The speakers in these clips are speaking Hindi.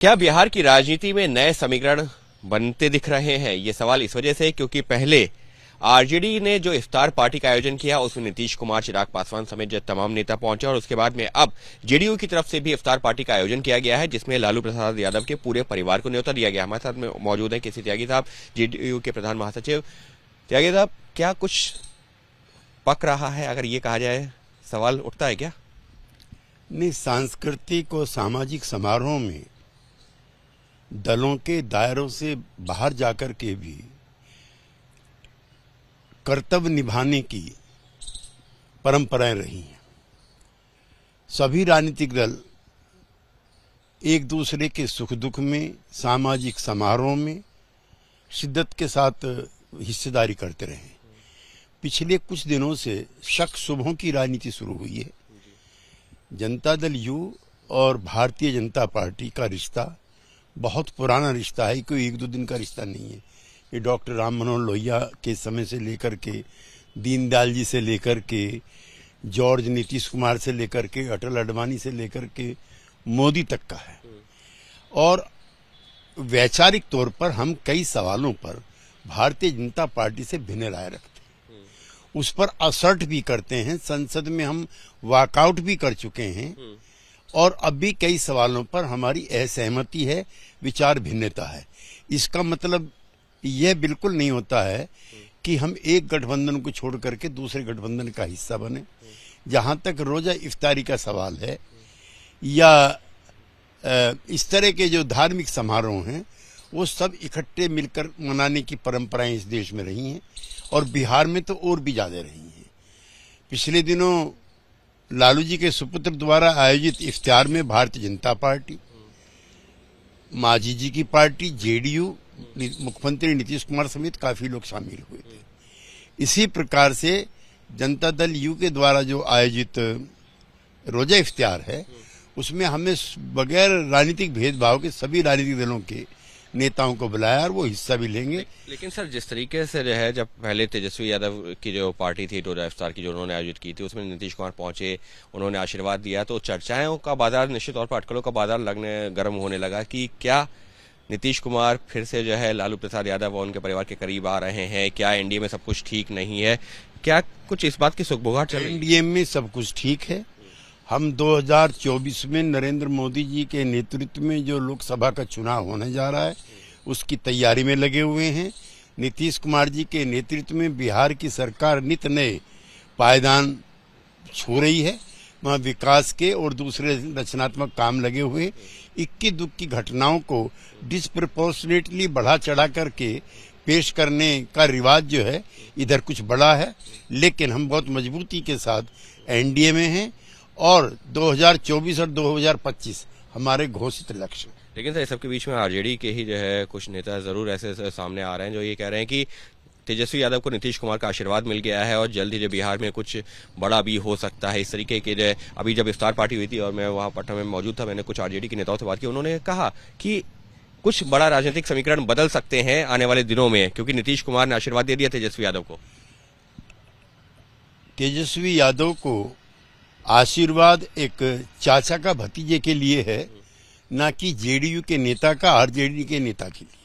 क्या बिहार की राजनीति में नए समीकरण बनते दिख रहे हैं? ये सवाल इस वजह से क्योंकि पहले आरजेडी ने जो इफ्तार पार्टी का आयोजन किया उसमें नीतीश कुमार, चिराग पासवान समेत जो तमाम नेता पहुंचे और उसके बाद में अब जेडीयू की तरफ से भी इफ्तार पार्टी का आयोजन किया गया है जिसमें लालू प्रसाद यादव के पूरे परिवार को न्योता दिया गया। हमारे साथ में मौजूद है केसी त्यागी साहब, जेडीयू के प्रधान महासचिव। त्यागी साहब, क्या कुछ पक रहा है अगर ये कहा जाए? सवाल उठता है क्या? नहीं, सांस्कृतिक और सामाजिक समारोह में दलों के दायरों से बाहर जाकर के भी कर्तव्य निभाने की परंपराएं रही हैं। सभी राजनीतिक दल एक दूसरे के सुख दुख में, सामाजिक समारोह में शिद्दत के साथ हिस्सेदारी करते रहे। पिछले कुछ दिनों से शक शुभों की राजनीति शुरू हुई है। जनता दल यू और भारतीय जनता पार्टी का रिश्ता बहुत पुराना रिश्ता है, कोई एक दो दिन का रिश्ता नहीं है। ये डॉक्टर राम मनोहर लोहिया के समय से लेकर के, दीनदयाल जी से लेकर के, जॉर्ज नीतीश कुमार से लेकर के, अटल अडवाणी से लेकर के मोदी तक का है। और वैचारिक तौर पर हम कई सवालों पर भारतीय जनता पार्टी से भिन्न राय रखते हैं, उस पर असर्ट भी करते हैं। संसद में हम वॉकआउट भी कर चुके हैं और अब भी कई सवालों पर हमारी असहमति है, विचार भिन्नता है। इसका मतलब यह बिल्कुल नहीं होता है कि हम एक गठबंधन को छोड़ करके दूसरे गठबंधन का हिस्सा बने। जहां तक रोजा इफ्तारी का सवाल है या इस तरह के जो धार्मिक समारोह हैं, वो सब इकट्ठे मिलकर मनाने की परंपराएं इस देश में रही हैं और बिहार में तो और भी ज्यादा रही हैं। पिछले दिनों लालू जी के सुपुत्र द्वारा आयोजित इफ्तार में भारतीय जनता पार्टी, मांझी जी की पार्टी, जेडीयू, मुख्यमंत्री नीतीश कुमार समेत काफी लोग शामिल हुए थे। इसी प्रकार से जनता दल यू के द्वारा जो आयोजित रोजा इफ्तार है, उसमें हमें बगैर राजनीतिक भेदभाव के सभी राजनीतिक दलों के नेताओं को बुलाया और वो हिस्सा भी लेंगे। लेकिन सर, जिस तरीके से जो है, जब पहले तेजस्वी यादव की जो पार्टी थी रोजा इफ्तार की जो उन्होंने आयोजित की थी, उसमें नीतीश कुमार पहुंचे, उन्होंने आशीर्वाद दिया, तो चर्चाओं का बाजार निश्चित तौर पर, अटकलों का बाजार गर्म होने लगा कि क्या नीतीश कुमार फिर से जो है लालू प्रसाद यादव और उनके परिवार के करीब आ रहे हैं? क्या एनडीए में सब कुछ ठीक नहीं है? क्या कुछ इस बात की सुगबुगाहट चल रही है? एनडीए में सब कुछ ठीक है। हम 2024 में नरेंद्र मोदी जी के नेतृत्व में जो लोकसभा का चुनाव होने जा रहा है, उसकी तैयारी में लगे हुए हैं। नीतीश कुमार जी के नेतृत्व में बिहार की सरकार नित नए पायदान छू रही है। वहाँ विकास के और दूसरे रचनात्मक काम लगे हुए। इक्की दुक्की घटनाओं को डिस्प्रपोर्शनेटली बढ़ा चढ़ा करके पेश करने का रिवाज जो है, इधर कुछ बड़ा है। लेकिन हम बहुत मजबूती के साथ एनडीए में हैं और 2024 और 2025 हमारे घोषित लक्ष्य। लेकिन सर, सबके बीच में आरजेडी के ही जो है कुछ नेता जरूर ऐसे सामने आ रहे हैं जो ये कह रहे हैं कि तेजस्वी यादव को नीतीश कुमार का आशीर्वाद मिल गया है और जल्द ही जो बिहार में कुछ बड़ा भी हो सकता है। इस तरीके के जो अभी जब इफ्तार पार्टी हुई थी और मैं वहां पटना में मौजूद था, मैंने कुछ आरजेडी के नेताओं से बात की। उन्होंने कहा कि कुछ बड़ा राजनीतिक समीकरण बदल सकते हैं आने वाले दिनों में, क्योंकि नीतीश कुमार ने आशीर्वाद दे दिया तेजस्वी यादव को। तेजस्वी यादव को आशीर्वाद एक चाचा का भतीजे के लिए है, ना कि जेडीयू के नेता का आरजेडी के नेता के लिए।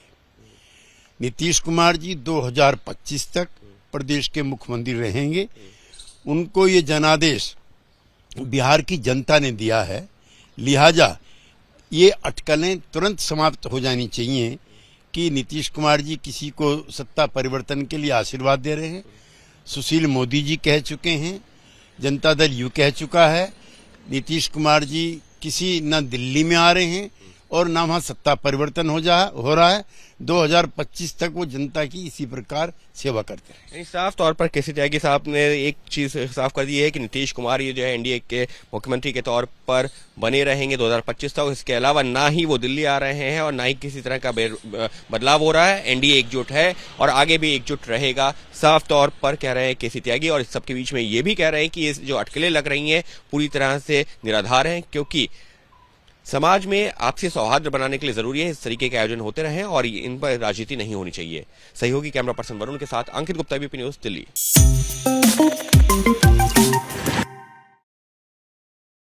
नीतीश कुमार जी 2025 तक प्रदेश के मुख्यमंत्री रहेंगे। उनको ये जनादेश बिहार की जनता ने दिया है, लिहाजा ये अटकलें तुरंत समाप्त हो जानी चाहिए कि नीतीश कुमार जी किसी को सत्ता परिवर्तन के लिए आशीर्वाद दे रहे हैं। सुशील मोदी जी कह चुके हैं, जनता दल यू कह चुका है, नीतीश कुमार जी किसी न दिल्ली में आ रहे हैं और न वहां सत्ता परिवर्तन हो रहा है। 2025 तक वो जनता की इसी प्रकार सेवा करते हैं। साफ तौर पर केसी त्यागी साहब ने एक चीज साफ कर दी है कि नीतीश कुमार ये जो है एनडीए के मुख्यमंत्री के तौर पर बने रहेंगे 2025 तक। इसके अलावा ना ही वो दिल्ली आ रहे हैं और ना ही किसी तरह का बदलाव हो रहा है। एनडीए एकजुट है और आगे भी एकजुट रहेगा, साफ तौर पर कह रहे हैं केसी त्यागी। और इस सबके बीच में ये भी कह रहे हैं कि ये जो अटकलें लग रही हैं पूरी तरह से निराधार हैं, क्योंकि समाज में आपसी सौहार्द बनाने के लिए जरूरी है इस तरीके के आयोजन होते रहें और इन पर राजनीति नहीं होनी चाहिए। सहयोगी कैमरा पर्सन वरुण के साथ अंकित गुप्ता, एबीपी न्यूज, दिल्ली।